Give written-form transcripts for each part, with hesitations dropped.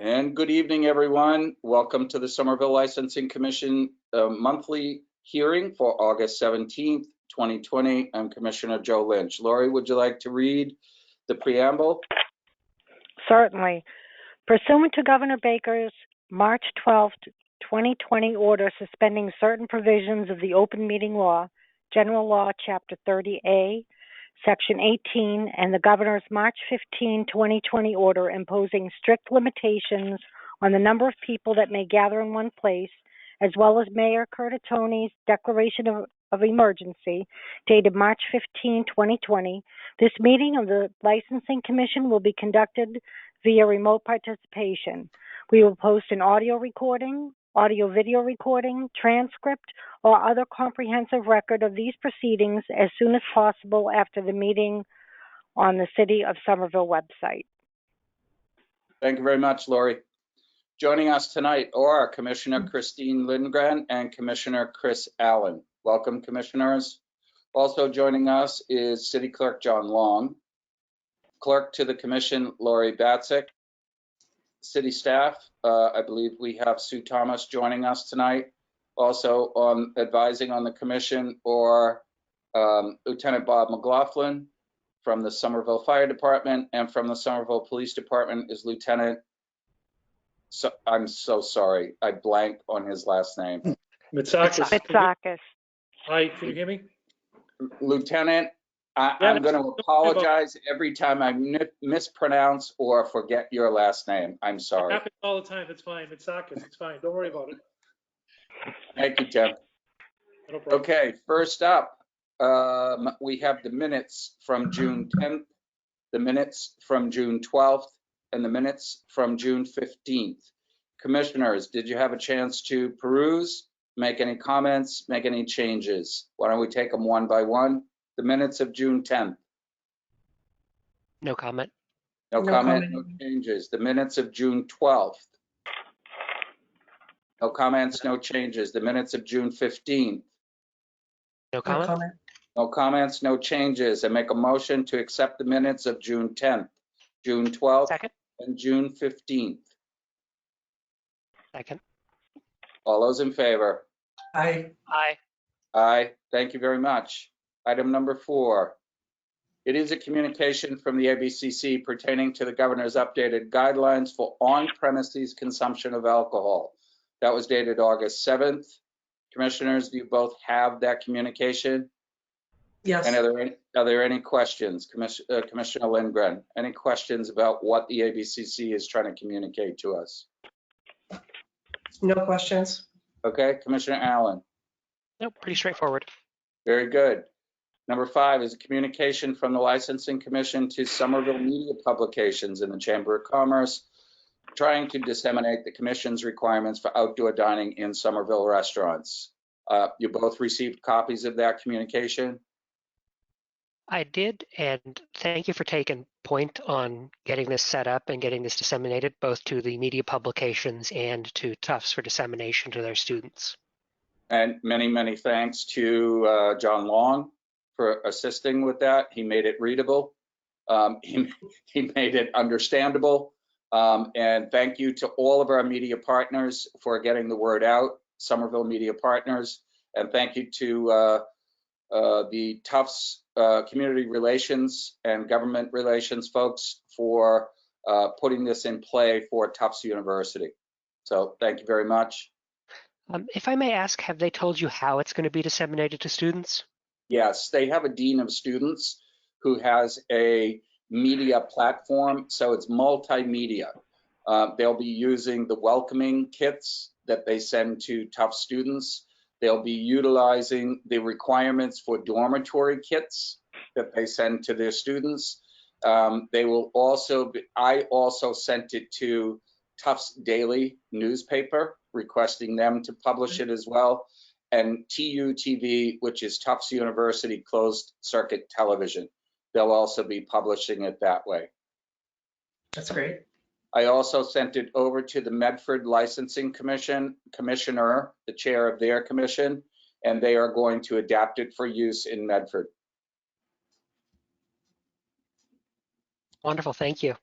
And good evening, everyone. Welcome to the Somerville Licensing Commission monthly hearing for August 17th, 2020. I'm Commissioner Joe Lynch. Lori, would you like to read the preamble? Certainly. Pursuant to Governor Baker's March 12, 2020 order suspending certain provisions of the Open Meeting Law, General Law, Chapter 30A, Section 18, and the Governor's March 15, 2020 order imposing strict limitations on the number of people that may gather in one place, as well as Mayor Curtatoni's declaration of emergency dated March 15, 2020, this meeting of the Licensing Commission will be conducted via remote participation. We will post an audio recording, audio-video recording, transcript, or other comprehensive record of these proceedings as soon as possible after the meeting on the City of Somerville website. Thank you very much, Lori. Joining us tonight are Commissioner Christine Lindgren and Commissioner Chris Allen. Welcome, commissioners. Also joining us is City Clerk John Long, Clerk to the Commission Lori Batzik, City staff. I believe we have Sue Thomas joining us tonight. Also advising on the commission or Lieutenant Bob McLaughlin from the Somerville Fire Department, and from the Somerville Police Department is Lieutenant, I'm so sorry, I blanked on his last name. Mitsakis. Hi, can you hear me? Lieutenant, I'm going to apologize every time I mispronounce or forget your last name. I'm sorry. It happens all the time. It's fine. Mitsakis. It's fine. Don't worry about it. Thank you, Tim. No problem. Okay, first up, we have the minutes from June 10th, the minutes from June 12th, and the minutes from June 15th. Commissioners, did you have a chance to peruse, make any comments, make any changes? Why don't we take them one by one? The minutes of June 10th. No comment. No comment, no changes. The minutes of June 12th. No comments, no changes. The minutes of June 15th. No comment. No comments, no changes. I make a motion to accept the minutes of June 10th, June 12th, Second. and June 15th. Second. All those in favor? Aye. Aye. Aye. Thank you very much. Item number 4. It is a communication from the ABCC pertaining to the governor's updated guidelines for on-premises consumption of alcohol. That was dated August 7th. Commissioners, do you both have that communication? Yes. And are there any questions? Commissioner Lindgren, any questions about what the ABCC is trying to communicate to us? No questions. Okay, Commissioner Allen. Nope. Pretty straightforward. Very good. Number 5 is a communication from the Licensing Commission to Somerville Media Publications in the Chamber of Commerce, trying to disseminate the Commission's requirements for outdoor dining in Somerville restaurants. You both received copies of that communication? I did, and thank you for taking point on getting this set up and getting this disseminated both to the media publications and to Tufts for dissemination to their students. And many, many thanks to John Long for assisting with that. He made it readable. He made it understandable. And thank you to all of our media partners for getting the word out, Somerville Media Partners. And thank you to the Tufts Community Relations and Government Relations folks for putting this in play for Tufts University. So thank you very much. If I may ask, have they told you how it's going to be disseminated to students? Yes, they have a dean of students who has a media platform, so it's multimedia. They'll be using the welcoming kits that they send to Tufts students. They'll be utilizing the requirements for dormitory kits that they send to their students. They will also I also sent it to Tufts Daily newspaper, requesting them to publish it as well, and TUTV, which is Tufts University Closed Circuit Television. They'll also be publishing it that way. That's great. I also sent it over to the Medford Licensing Commission, Commissioner, the chair of their commission, and they are going to adapt it for use in Medford. Wonderful. Thank you.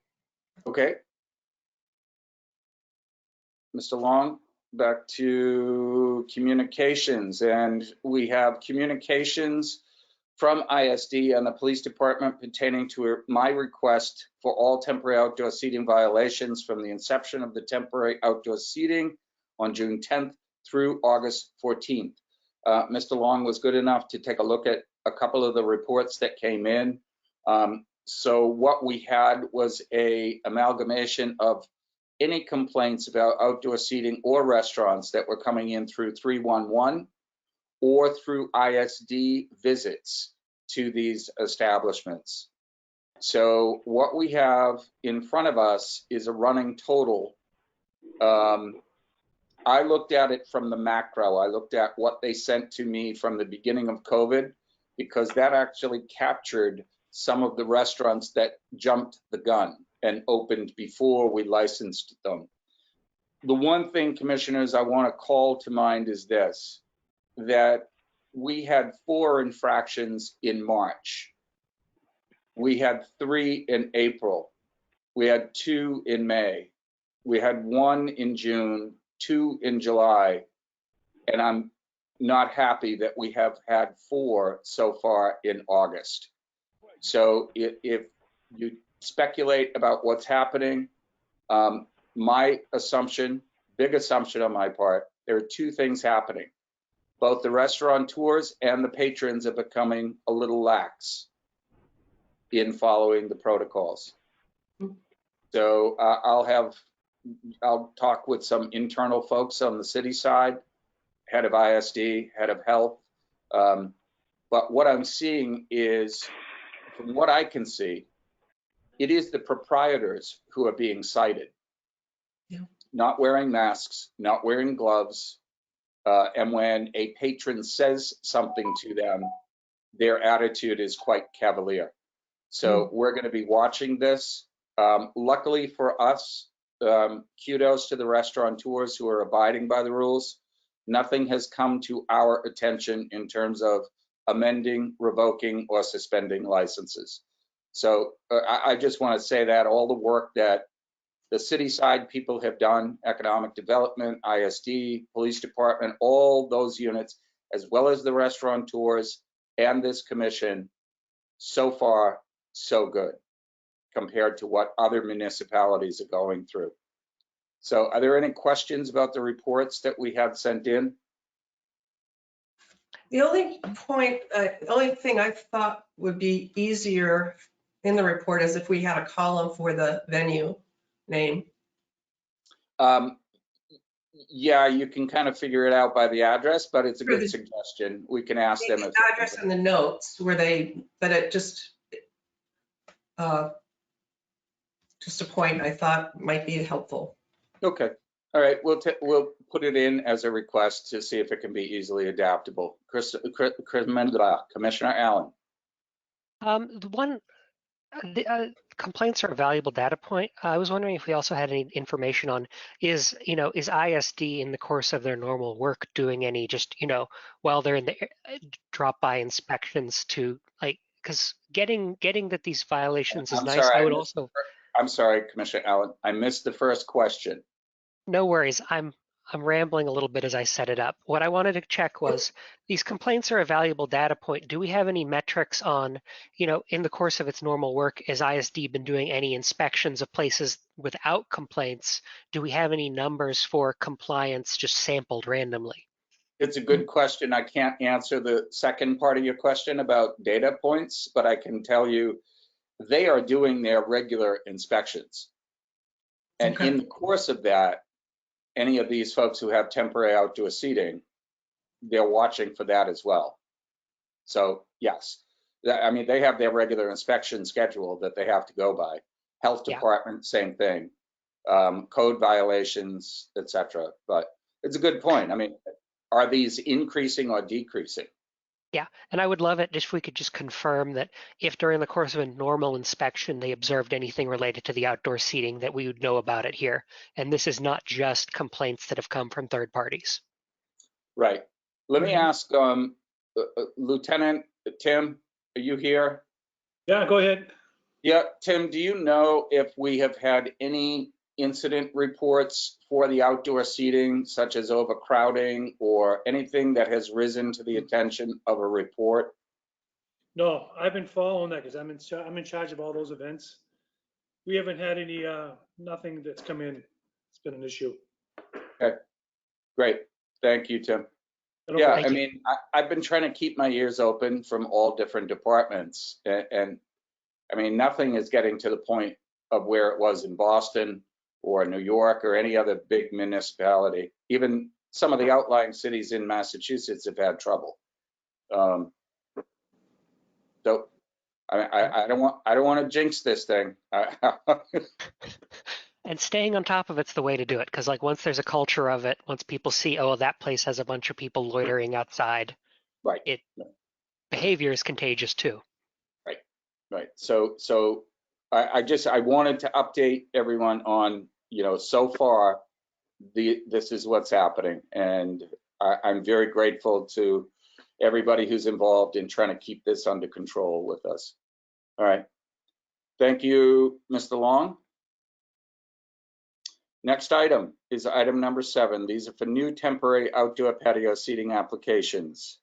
Okay. Mr. Long, back to communications. And we have communications from ISD and the police department pertaining to my request for all temporary outdoor seating violations from the inception of the temporary outdoor seating on June 10th through August 14th. Mr. Long was good enough to take a look at a couple of the reports that came in. So what we had was a amalgamation of any complaints about outdoor seating or restaurants that were coming in through 311 or through ISD visits to these establishments. So what we have in front of us is a running total. I looked at it from the macro. I looked at what they sent to me from the beginning of COVID, because that actually captured some of the restaurants that jumped the gun and opened before we licensed them. The one thing, commissioners, I want to call to mind is this, that we had 4 infractions in March. We had 3 in April. We had 2 in May. We had 1 in June, 2 in July, and I'm not happy that we have had 4 so far in August. So if you speculate about what's happening, my assumption, big assumption on my part, there are 2 things happening. Both the restaurateurs and the patrons are becoming a little lax in following the protocols. So I'll talk with some internal folks on the city side, head of ISD, head of health. But what I'm seeing is, from what I can see, it is the proprietors who are being cited. Yeah. Not wearing masks, not wearing gloves. And when a patron says something to them, their attitude is quite cavalier. So we're going to be watching this. Luckily for us, kudos to the restaurateurs who are abiding by the rules. Nothing has come to our attention in terms of amending, revoking, or suspending licenses. So I just want to say that all the work that the city side people have done, economic development, ISD, police department, all those units, as well as the restaurateurs and this commission, so far, so good compared to what other municipalities are going through. So are there any questions about the reports that we have sent in? The only point, the only thing I thought would be easier in the report is if we had a column for the venue name. Yeah, you can kind of figure it out by the address, but it's a For good the- suggestion. We can ask them if The address and the notes where they, but it just a point I thought might be helpful. Okay. All right. We'll put it in as a request to see if it can be easily adaptable. Commissioner Allen. The complaints are a valuable data point. I was wondering if we also had any information on is ISD in the course of their normal work doing any just, while they're in the drop-by inspections to because getting that these violations is I'm nice. sorry, I would also. I'm sorry, Commissioner Allen. I missed the first question. No worries. I'm rambling a little bit as I set it up. What I wanted to check was these complaints are a valuable data point. Do we have any metrics on, in the course of its normal work, has ISD been doing any inspections of places without complaints? Do we have any numbers for compliance just sampled randomly? It's a good question. I can't answer the second part of your question about data points, but I can tell you they are doing their regular inspections. And Okay. in the course of that, any of these folks who have temporary outdoor seating, they're watching for that as well. So yes, I mean, they have their regular inspection schedule that they have to go by. Health department, same thing. Code violations, etc. But it's a good point. I mean, are these increasing or decreasing? Yeah, and I would love it if we could just confirm that if during the course of a normal inspection they observed anything related to the outdoor seating, that we would know about it here. And this is not just complaints that have come from third parties. Right. Let me ask Lieutenant Tim, are you here? Yeah, go ahead. Yeah, Tim, do you know if we have had any incident reports for the outdoor seating, such as overcrowding or anything that has risen to the attention of a report? No, I've been following that because I'm in charge of all those events. We haven't had any, nothing that's come in. It's been an issue. Great. Thank you, Tim. No Yeah, problem. I you. mean, I've been trying to keep my ears open from all different departments. And I mean, nothing is getting to the point of where it was in Boston or New York or any other big municipality. Even some of the outlying cities in Massachusetts have had trouble. So I don't want to jinx this thing. And staying on top of it's the way to do it, because like once there's a culture of it, once people see, oh, that place has a bunch of people loitering outside, Right. Behavior is contagious too. Right. So I wanted to update everyone on, so far, this is what's happening. And I'm very grateful to everybody who's involved in trying to keep this under control with us. All right. Thank you, Mr. Long. Next item is item number 7. These are for new temporary outdoor patio seating applications.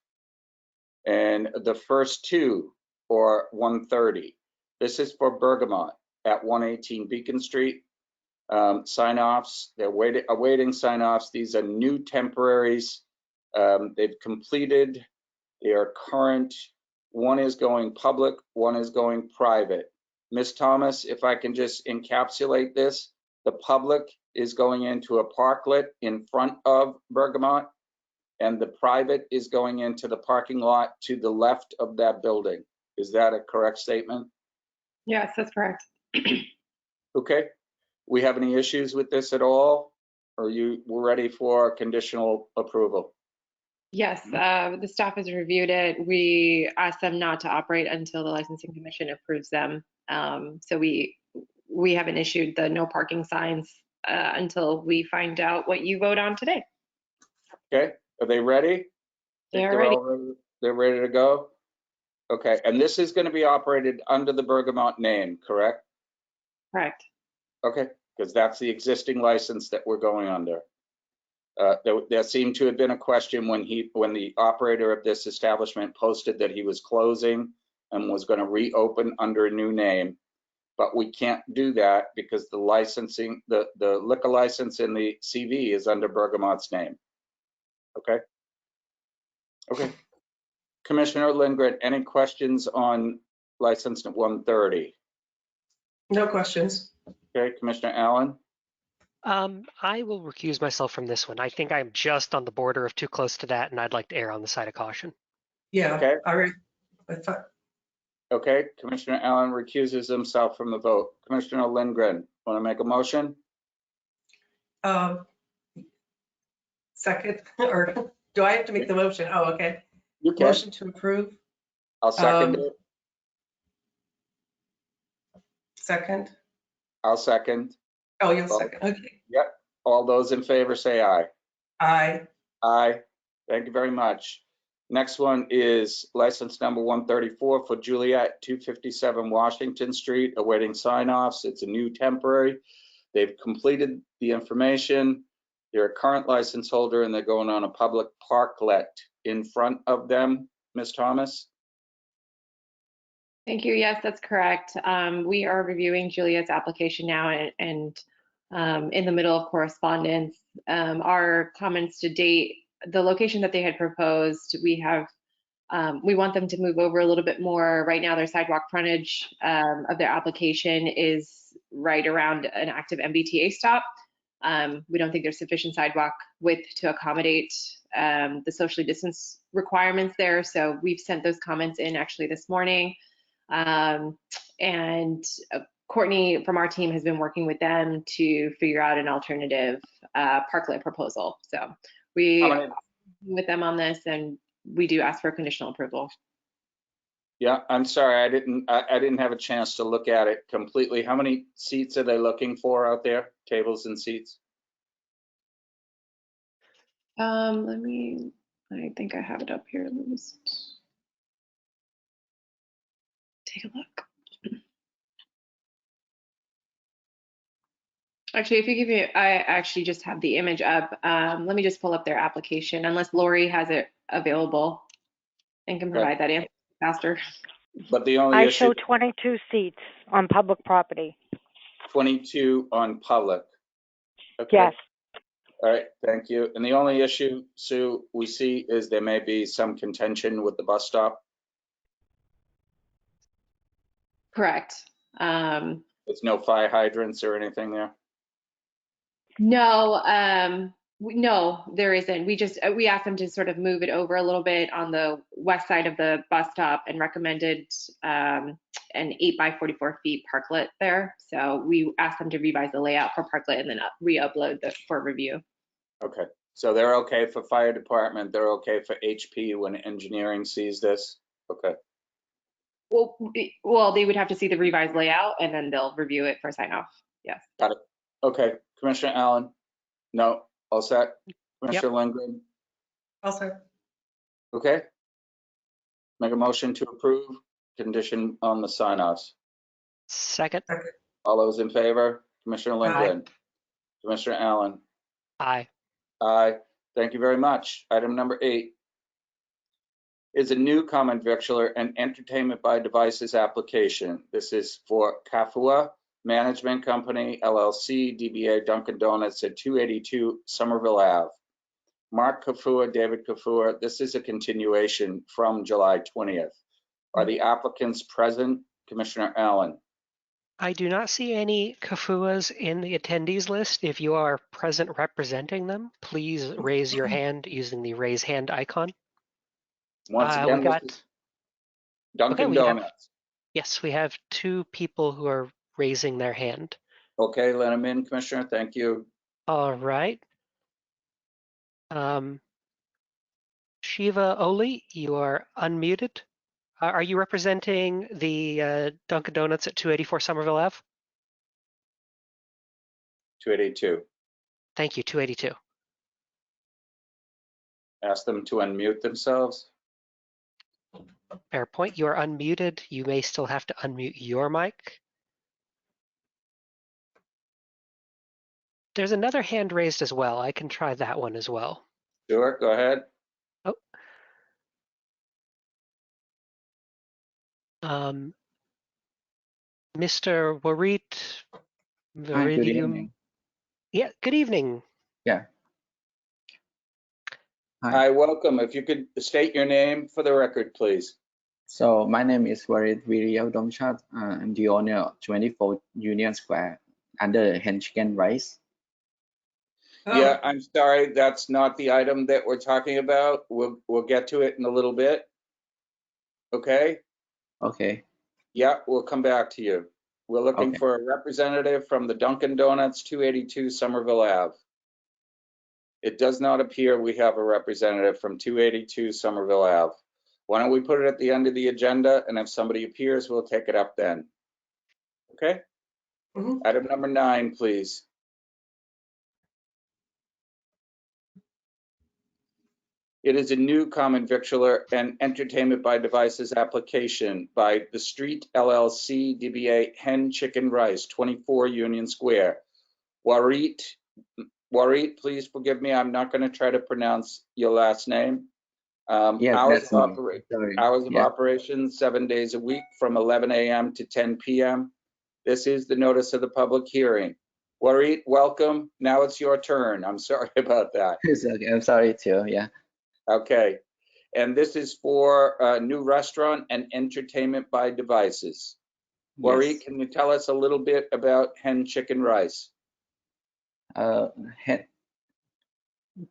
And the first two are 130. This is for Bergamot at 118 Beacon Street. Sign-offs, they're awaiting sign-offs. These are new temporaries. They've completed, they are current. One is going public, one is going private. Ms. Thomas, if I can just encapsulate this, the public is going into a parklet in front of Bergamot, and the private is going into the parking lot to the left of that building. Is that a correct statement? Yes, that's correct. Okay. We have any issues with this at all? Or we're ready for conditional approval? Yes, the staff has reviewed it. We asked them not to operate until the licensing commission approves them. So we haven't issued the no parking signs until we find out what you vote on today. Okay, are they ready? They're ready. They're ready to go? Okay, and this is going to be operated under the Bergamot name, correct? Correct. Okay, because that's the existing license that we're going under. There seemed to have been a question when the operator of this establishment posted that he was closing and was going to reopen under a new name, but we can't do that because the licensing, the liquor license in the CV is under Bergamot's name. Okay. Okay. Commissioner Lindgren, any questions on license 130? No questions. Okay, Commissioner Allen? I will recuse myself from this one. I think I'm just on the border of too close to that, and I'd like to err on the side of caution. Yeah. Okay. All right. I thought, Okay, Commissioner Allen recuses himself from the vote. Commissioner Lindgren, want to make a motion? second, or do I have to make the motion? Oh, okay. You can. Motion to approve. I'll second it. Second. I'll second. Oh, you'll second. Okay. Yep. All those in favor say aye. Aye. Aye. Thank you very much. Next one is license number 134 for Juliet, 257 Washington Street, awaiting sign-offs. It's a new temporary. They've completed the information. They're a current license holder and they're going on a public parklet in front of them. Ms. Thomas? Thank you. Yes, that's correct. We are reviewing Juliet's application now and in the middle of correspondence. Our comments to date, the location that they had proposed, we want them to move over a little bit more. Right now, their sidewalk frontage of their application is right around an active MBTA stop. We don't think there's sufficient sidewalk width to accommodate the socially distanced requirements there. So we've sent those comments in actually this morning. Courtney from our team has been working with them to figure out an alternative parklet proposal. So we with them on this, and we do ask for conditional approval. Yeah, I'm sorry, I didn't have a chance to look at it completely. How many seats are they looking for out there? Tables and seats? I think I have it up here. Let me just take a look. Actually, if you give me, I actually just have the image up. Let me just pull up their application, unless Lori has it available and can provide that answer faster. But the only I issue, show 22 seats on public property. 22 on public. Okay. Yes, All right, thank you. And the only issue, Sue, we see is there may be some contention with the bus stop. Correct. There's no fire hydrants or anything there. No, no, there isn't. We asked them to sort of move it over a little bit on the west side of the bus stop and recommended an 8 by 44 feet parklet there. So we asked them to revise the layout for parklet and then re-upload for review. Okay, so they're okay for fire department, they're okay for HP when engineering sees this? Okay, Well, they would have to see the revised layout and then they'll review it for sign off. Yes. got it. Okay, Commissioner Allen? No, all set? Commissioner Lindgren? Also, Okay. Make a motion to approve, condition on the sign-offs. Second. All those in favor? Commissioner Lindgren? Commissioner Allen? Aye. Aye. Thank you very much. Item number 8 is a new common victular and entertainment by devices application. This is for Kafua Management Company, LLC, DBA Dunkin' Donuts at 282 Somerville Ave. Mark Kafua, David Kafua, this is a continuation from July 20th. Are the applicants present? Commissioner Allen? I do not see any Kafuas in the attendees list. If you are present representing them, please raise your hand using the raise hand icon. Once We again, got, this is Dunkin' we have- Donuts. yes, we have 2 people who are raising their hand. Okay, let them in, Commissioner. Thank you. All right. Shiva Oli, you are unmuted. Are you representing the Dunkin' Donuts at 284 Somerville Ave? 282. Thank you, 282. Ask them to unmute themselves. Fair point. You are unmuted. You may still have to unmute your mic. There's another hand raised as well. I can try that one as well. Sure, go ahead. Mr. Warit Hi, good Viridium. evening. Yeah, good evening. Yeah. Hi. Hi, welcome. If you could state your name for the record, please. So my name is Warit Viriyadomchat. I'm the owner of 24 Union Square under Hen Chicken Rice. Yeah, I'm sorry, that's not the item that we're talking about. We'll get to it in a little bit. Okay? Okay. Yeah, we'll come back to you. We're looking Okay. for a representative from the Dunkin' Donuts, 282 Somerville Ave. It does not appear we have a representative from 282 Somerville Ave. Why don't we put it at the end of the agenda, and if somebody appears, we'll take it up then. Okay? Mhm. Item number 9, please. It is a new common victular and entertainment by devices application by The Street LLC, DBA Hen Chicken Rice, 24 Union Square. Warit, please forgive me, I'm not going to try to pronounce your last name. Yes, Hours that's of, me. Sorry. hours of Yeah. operation, 7 days a week from 11 a.m. to 10 p.m. This is the notice of the public hearing. Warit, welcome. Now it's your turn. I'm sorry about that. It's okay. I'm sorry too. Yeah. Okay. And this is for a new restaurant and entertainment by devices. Warit, Yes. can you tell us a little bit about Hen Chicken Rice?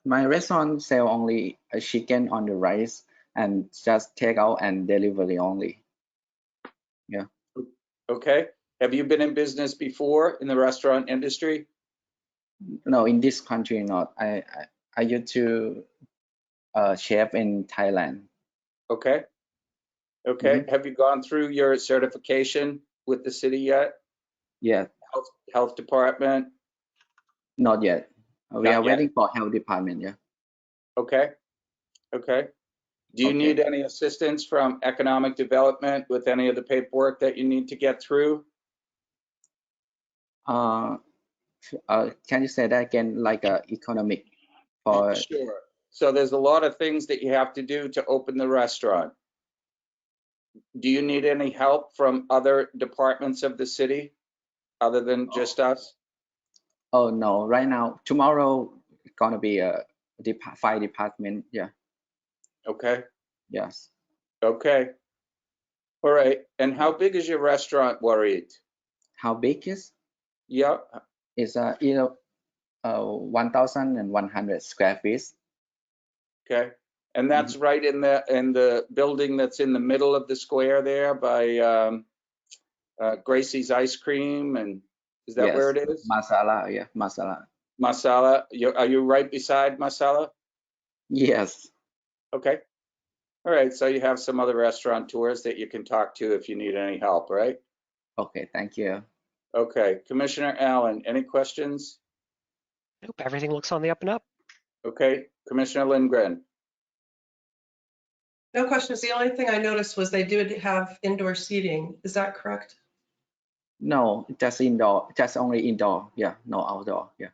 My restaurant sell only a chicken on the rice and just take out and delivery only. Okay. Have you been in business before in the restaurant industry? No, in this country not. I used to chef in Thailand. Okay. Okay. Have you gone through your certification with the city yet? Yeah, Health department? not yet. We Not are yet. waiting for health department. Yeah. Okay. Okay. Do you Okay. need any assistance from economic development with any of the paperwork that you need to get through? Can you say that again, like economic for? Sure. So there's a lot of things that you have to do to open the restaurant. Do you need any help from other departments of the city other than just us? Oh no, right now, tomorrow it's gonna be a fire department. Yeah, Okay, yes. okay. All right. And how big is your restaurant, Warid? How big is? Yeah, It's 1,100 square feet. okay. And that's right in the building that's in the middle of the square there by Gracie's Ice Cream, and is that where it is? Masala, yeah, masala. Masala, are you right beside Masala? Yes. Okay. All right, so you have some other restaurateurs that you can talk to if you need any help, right? Okay, thank you. Okay, Commissioner Allen, any questions? Nope, everything looks on the up and up. Okay, Commissioner Lindgren. No questions. The only thing I noticed was they did have indoor seating. Is that correct? No, just indoor, just only indoor. Yeah, no outdoor. Yeah.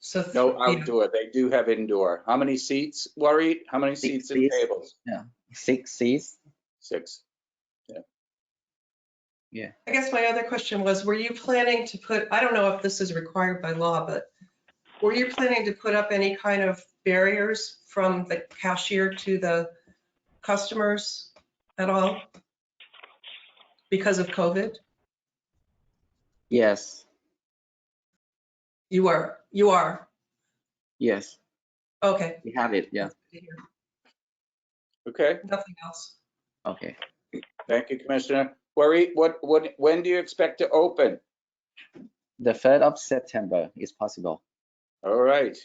So No yeah. outdoor, they do have indoor. How many seats, Warid? How many 6 seats and seats. tables? Yeah, 6 seats. 6. Yeah. I guess my other question was, were you planning to put, I don't know if this is required by law, but were you planning to put up any kind of barriers from the cashier to the customers at all because of COVID? Yes. You are. Yes. Okay. We have it. Yeah. Okay, Nothing else. Okay. thank you, Commissioner. Warid, when do you expect to open? The 3rd of September is possible. All right.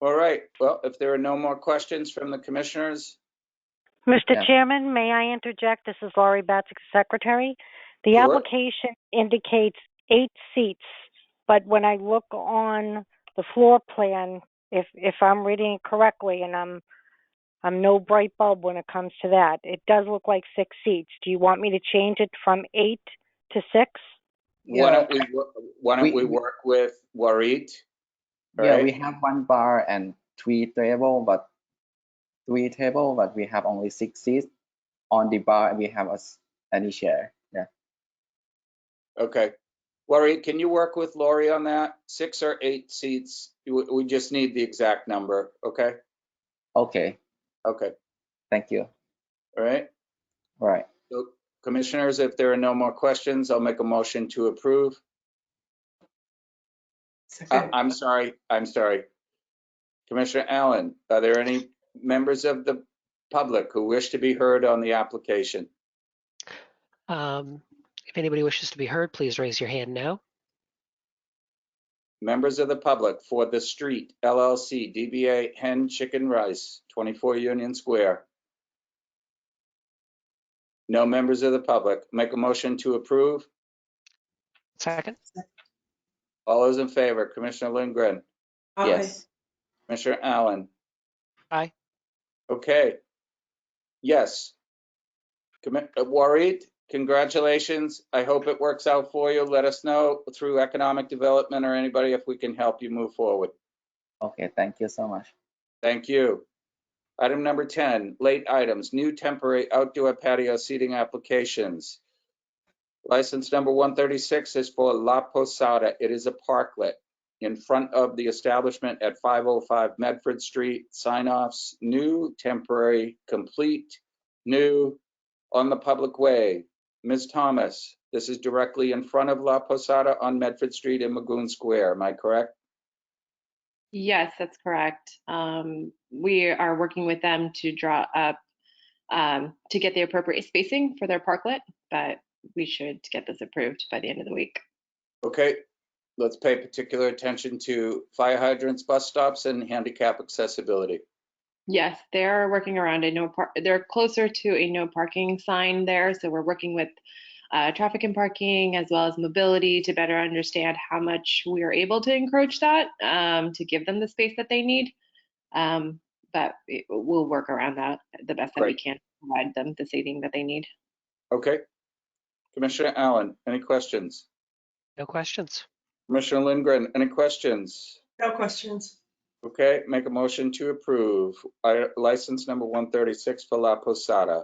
All right, well, if there are no more questions from the commissioners, Mr. Yeah. Chairman, may I interject? This is Laurie Batzik, Secretary. The Sure. application indicates 8 seats, but when I look on the floor plan, if I'm reading it correctly, and I'm no bright bulb when it comes to that, it does look like 6 seats. Do you want me to change it from 8 to 6? why don't We- we work with Warid? All Yeah, right. we have 1 bar and 3 table, but we have only 6 seats. On the bar, we have any chair. Yeah. Okay. Warid, can you work with Lori on that? 6 or 8 seats? We just need the exact number, okay? Okay. Okay, Thank you. all right. All right. So commissioners, if there are no more questions, I'll make a motion to approve. Second. I'm sorry. Commissioner Allen, are there any members of the public who wish to be heard on the application? If anybody wishes to be heard, please raise your hand now. Members of the public for The Street LLC, DBA Hen Chicken Rice, 24 Union Square. No members of the public. Make a motion to approve. Second, All those in favor, Commissioner Lindgren, Aye. Yes. Commissioner Allen. aye. Okay. Yes. Warid, congratulations. I hope it works out for you. Let us know through economic development or anybody if we can help you move forward. Okay. Thank you so much. Thank you. Item number 10, late items, new temporary outdoor patio seating applications. License number 136 is for La Posada. It is a parklet in front of the establishment at 505 Medford Street. Sign-offs, new, temporary, complete, new, on the public way. Ms. Thomas, this is directly in front of La Posada on Medford Street in Magoon Square. Am I correct? Yes, that's correct. We are working with them to draw up, to get the appropriate spacing for their parklet, but we should get this approved by the end of the week. Okay, let's pay particular attention to fire hydrants, bus stops, and handicap accessibility. Yes, they're working around they're closer to a no parking sign there. So we're working with traffic and parking as well as mobility to better understand how much we are able to encroach that to give them the space that they need. But we'll work around that the best that we Great. can, provide them the seating that they need. Okay. Commissioner Allen, any questions? No questions. Commissioner Lindgren, any questions? No questions. Okay, make a motion to approve license number 136 for La Posada.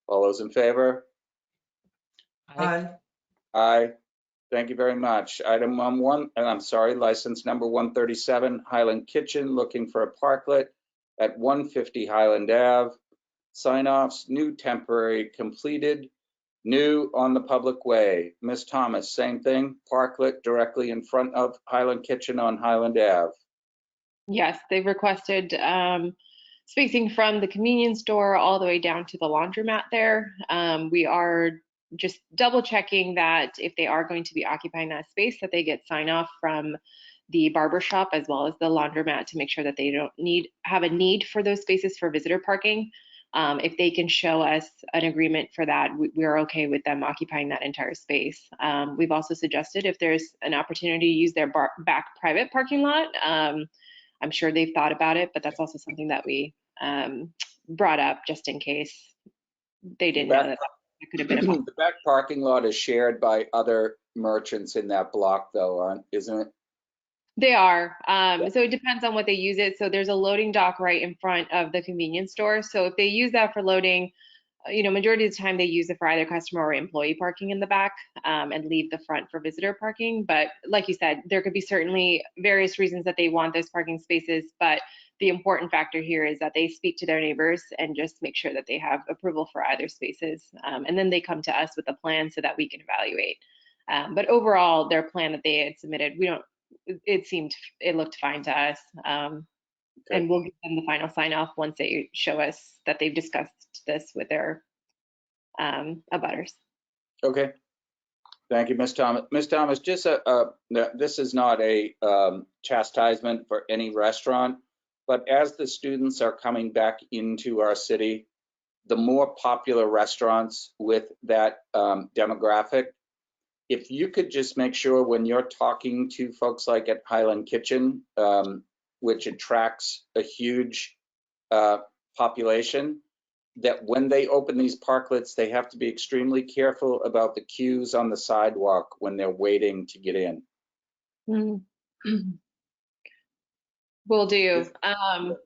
All those in favor? Aye. Aye. Thank you very much. Item license number 137, Highland Kitchen, looking for a parklet at 150 Highland Ave. Sign-offs, new temporary completed, new on the public way. Ms. Thomas, same thing, parklet directly in front of Highland Kitchen on Highland Ave. Yes, they've requested spacing from the convenience store all the way down to the laundromat there. We are just double checking that if they are going to be occupying that space, that they get sign off from the barber shop as well as the laundromat to make sure that they don't have a need for those spaces for visitor parking. If they can show us an agreement for that, we're okay with them occupying that entire space. We've also suggested if there's an opportunity to use their back private parking lot, I'm sure they've thought about it, but that's also something that we brought up just in case they didn't know that it could have been a The back parking lot is shared by other merchants in that block though, isn't it? They are. So it depends on what they use it. So there's a loading dock right in front of the convenience store. So if they use that for loading, majority of the time they use it for either customer or employee parking in the back and leave the front for visitor parking. But like you said, there could be certainly various reasons that they want those parking spaces. But the important factor here is that they speak to their neighbors and just make sure that they have approval for either spaces. And then they come to us with a plan so that we can evaluate. But overall, their plan that they had submitted, it looked fine to us. And we'll give them the final sign off once they show us that they've discussed this with their abutters. Okay. Thank you, Ms. Thomas. Ms. Thomas, just this is not a chastisement for any restaurant, but as the students are coming back into our city, the more popular restaurants with that demographic, if you could just make sure when you're talking to folks like at Highland Kitchen, which attracts a huge population, that when they open these parklets, they have to be extremely careful about the queues on the sidewalk when they're waiting to get in. Will do.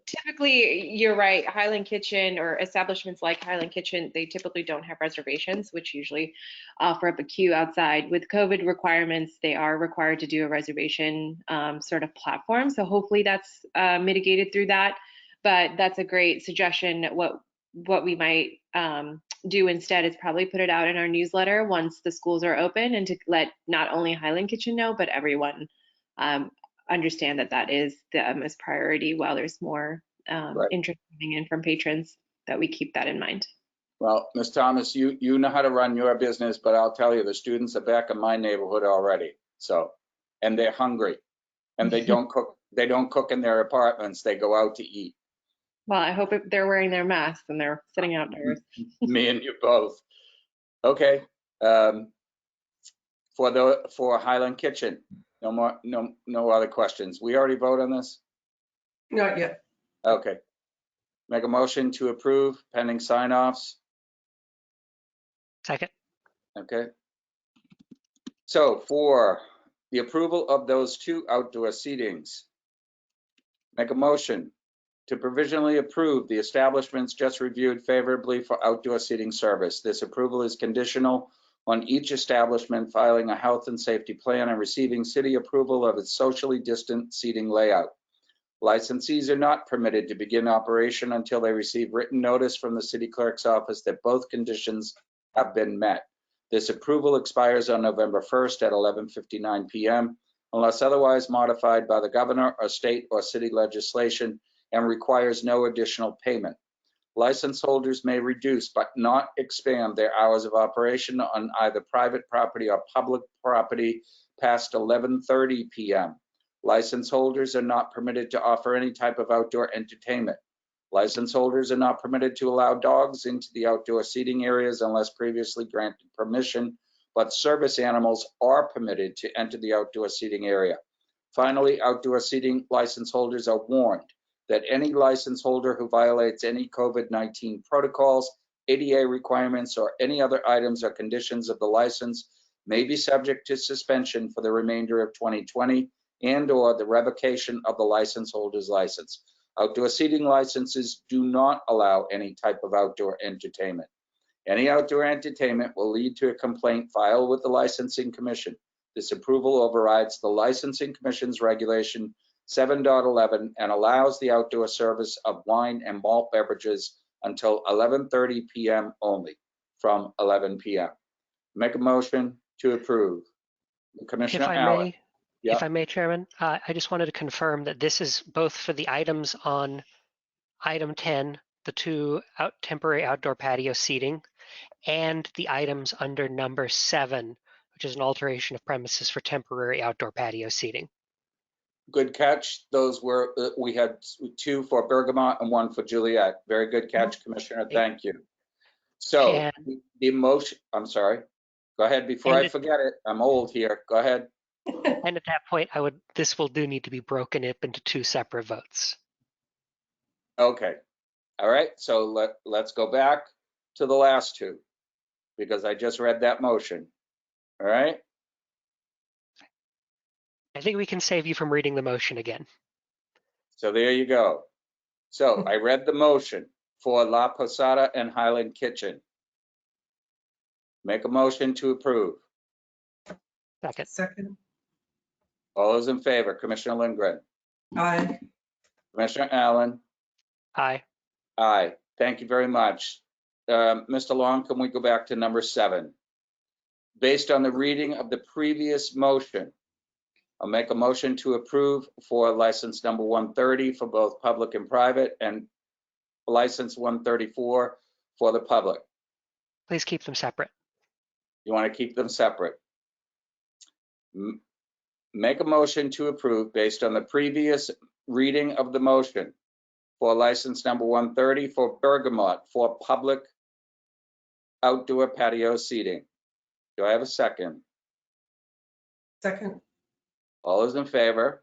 Typically, you're right, Highland Kitchen or establishments like Highland Kitchen, they typically don't have reservations, which usually offer up a queue outside. With COVID requirements, they are required to do a reservation sort of platform. So hopefully that's mitigated through that. But that's a great suggestion. What we might do instead is probably put it out in our newsletter once the schools are open and to let not only Highland Kitchen know, but everyone understand that is them as priority while there's more interest coming in from patrons, that we keep that in mind. Well, Ms. Thomas, you know how to run your business, but I'll tell you, the students are back in my neighborhood already. So, and they're hungry and they don't cook. They don't cook in their apartments. They go out to eat. Well, I hope they're wearing their masks and they're sitting outdoors. Me and you both. Okay. For Highland Kitchen, no other questions. We already vote on this? Not yet. Okay. Make a motion to approve pending sign-offs. Second. Okay. So for the approval of those two outdoor seatings, make a motion to provisionally approve the establishments just reviewed favorably for outdoor seating service. This approval is conditional on each establishment filing a health and safety plan and receiving city approval of its socially distant seating layout. Licensees are not permitted to begin operation until they receive written notice from the city clerk's office that both conditions have been met. This approval expires on November 1st at 11:59 p.m. unless otherwise modified by the governor or state or city legislation and requires no additional payment. License holders may reduce but not expand their hours of operation on either private property or public property past 11:30 p.m. License holders are not permitted to offer any type of outdoor entertainment. License holders are not permitted to allow dogs into the outdoor seating areas unless previously granted permission, but service animals are permitted to enter the outdoor seating area. Finally, outdoor seating license holders are warned that any license holder who violates any COVID-19 protocols, ADA requirements, or any other items or conditions of the license may be subject to suspension for the remainder of 2020 and/or the revocation of the license holder's license. Outdoor seating licenses do not allow any type of outdoor entertainment. Any outdoor entertainment will lead to a complaint filed with the Licensing Commission. This approval overrides the Licensing Commission's Regulation 7.11 and allows the outdoor service of wine and malt beverages until 11:30 p.m. only, from 11 p.m. Make a motion to approve. Commissioner Allen. If I may, Chairman, I just wanted to confirm that this is both for the items on item 10, the two temporary outdoor patio seating, and the items under number 7, which is an alteration of premises for temporary outdoor patio seating. Good catch. Those were, we had 2 for Bergamot and 1 for Juliet. Very good catch, Commissioner. Thank you. So And- the motion, I'm sorry. Go ahead before I forget it. I'm old here. Go ahead. And at that point, this will need to be broken up into 2 separate votes. Okay. All right. So let's go back to the last 2 because I just read that motion. All right. I think we can save you from reading the motion again. So there you go. So I read the motion for La Posada and Highland Kitchen. Make a motion to approve. Second. All those in favor, Commissioner Lindgren, Aye. Commissioner Allen. Aye. Aye. Thank you very much. Mr. Long, can we go back to number 7? Based on the reading of the previous motion, I'll make a motion to approve for license number 130 for both public and private, and license 134 for the public. Please keep them separate. You want to keep them separate? Make a motion to approve based on the previous reading of the motion for license number 130 for Bergamot for public outdoor patio seating. Do I have a second? Second. All those in favor?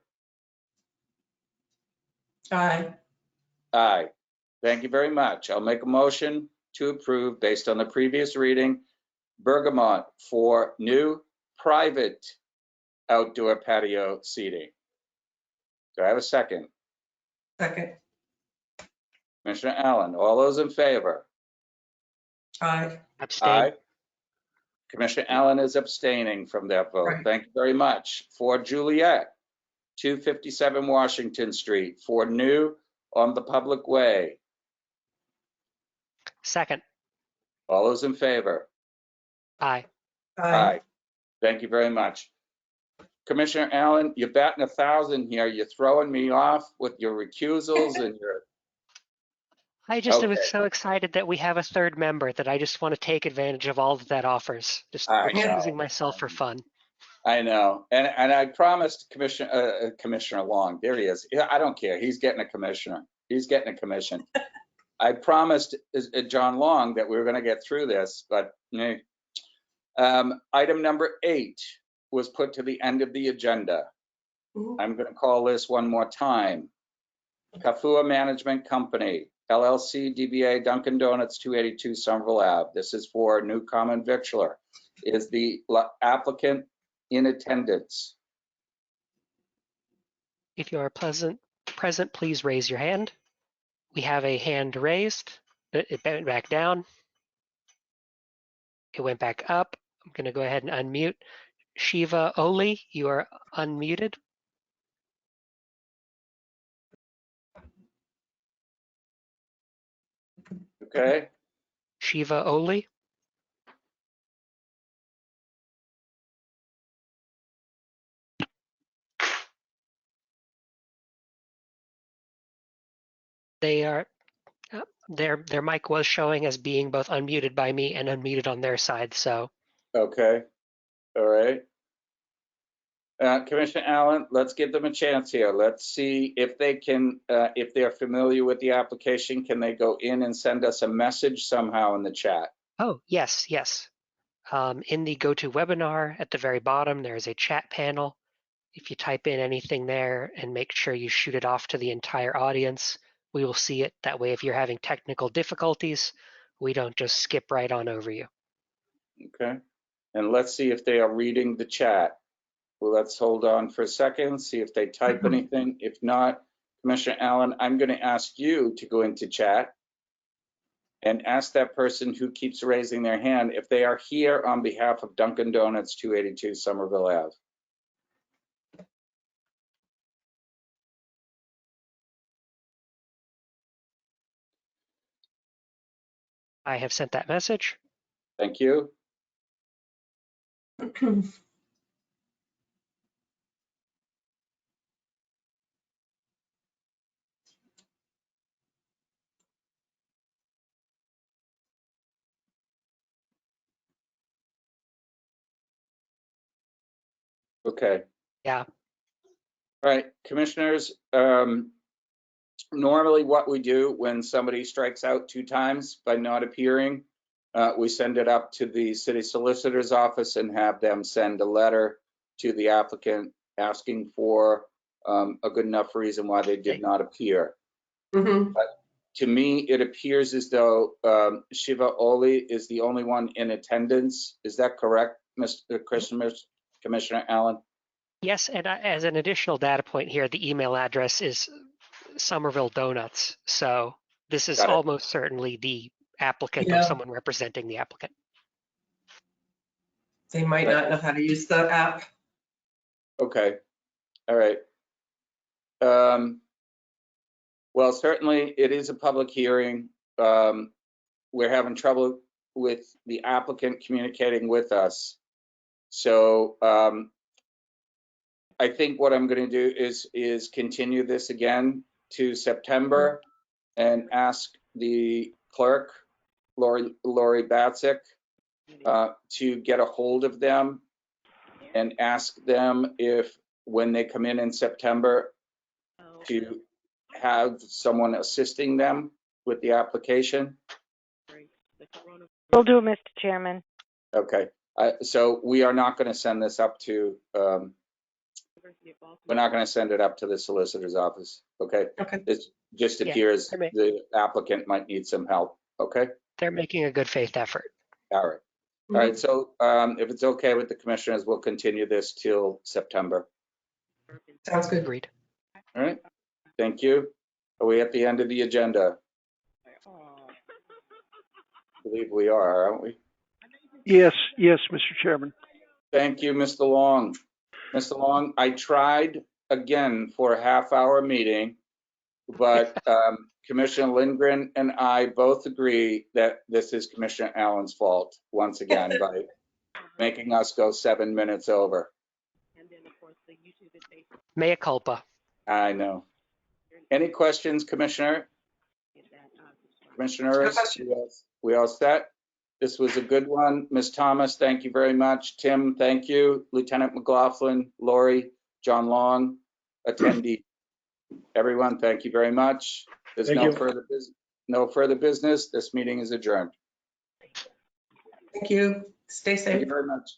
Aye. Aye. Thank you very much. I'll make a motion to approve based on the previous reading Bergamot for new private outdoor patio seating. Do I have a second? Second. Commissioner Allen, all those in favor? Aye. Abstain. Aye. Commissioner Allen is abstaining from that vote. Right. Thank you very much. For Juliet, 257 Washington Street, for new on the public way. Second. All those in favor? Aye. Aye. Thank you very much. Commissioner Allen, you're batting 1,000 here. You're throwing me off with your recusals and your, I just am Okay. so excited that we have a third member that I just want to take advantage of all that offers. Just I know. excusing myself for fun. I know. And I promised Commissioner Long, there he is. Yeah, I don't care. He's getting a commissioner. He's getting a commission. I promised John Long that we were going to get through this, but item number 8 was put to the end of the agenda. Mhm. I'm going to call this one more time. Kafua Management Company, LLC, DBA Dunkin' Donuts, 282 Somerville Ave. This is for new common victualler. Is the applicant in attendance? If you are present, please raise your hand. We have a hand raised. It went back down. It went back up. I'm going to go ahead and unmute. Shiva Oli, you are unmuted. Okay. Shiva Oli. Their mic was showing as being both unmuted by me and unmuted on their side. So Okay. All right. Commissioner Allen, let's give them a chance here. Let's see if they can, if they're familiar with the application, can they go in and send us a message somehow in the chat? oh yes. In the GoToWebinar at the very bottom, there is a chat panel. If you type in anything there and make sure you shoot it off to the entire audience, we will see it. That way, if you're having technical difficulties, we don't just skip right on over you. Okay. And let's see if they are reading the chat. Well, let's hold on for a second, see if they type anything. If not, Commissioner Allen, I'm going to ask you to go into chat and ask that person who keeps raising their hand if they are here on behalf of Dunkin' Donuts, 282 Somerville Ave. I have sent that message. Thank you. Okay. Yeah. All right, commissioners, normally what we do when somebody strikes out 2 times by not appearing, we send it up to the city solicitor's office and have them send a letter to the applicant asking for a good enough reason why they did not appear. Mhm. But to me, it appears as though Shiva Oli is the only one in attendance. Is that correct, Mr. Commissioner Allen? Yes, and as an additional data point here, the email address is Somerville Donuts. So this is Got it. almost certainly the applicant Yeah. or someone representing the applicant. They might not know how to use the app. Okay, all right. Well, certainly it is a public hearing. We're having trouble with the applicant communicating with us. So I think what I'm going to do is continue this again to September and ask the clerk, Lori Batzik, to get a hold of them and ask them if, when they come in September, to have someone assisting them with the application. Will do, Mr. Chairman. Okay, so we are not going to send this up to, we're not going to send it up to the solicitor's office, okay? Okay. It just Yeah, appears I mean- the applicant might need some help, okay? They're making a good faith effort. All right. All right, so if it's okay with the commissioners, we'll continue this till September. Sounds good. Agreed. All right, thank you. Are we at the end of the agenda? I believe we are, aren't we? Yes, Mr. Chairman. Thank you, Mr. Long. Mr. Long, I tried again for a half-hour meeting, but Commissioner Lindgren and I both agree that this is Commissioner Allen's fault once again by making us go 7 minutes over. Mea culpa. I know. Any questions, Commissioner? Commissioners, we all set? This was a good one. Ms. Thomas, thank you very much. Tim, thank you. Lieutenant McLaughlin, Lori, John Long, attendee. Everyone, thank you very much. There's Thank no you. further business. This meeting is adjourned. Thank you. Stay Thank you safe. very much.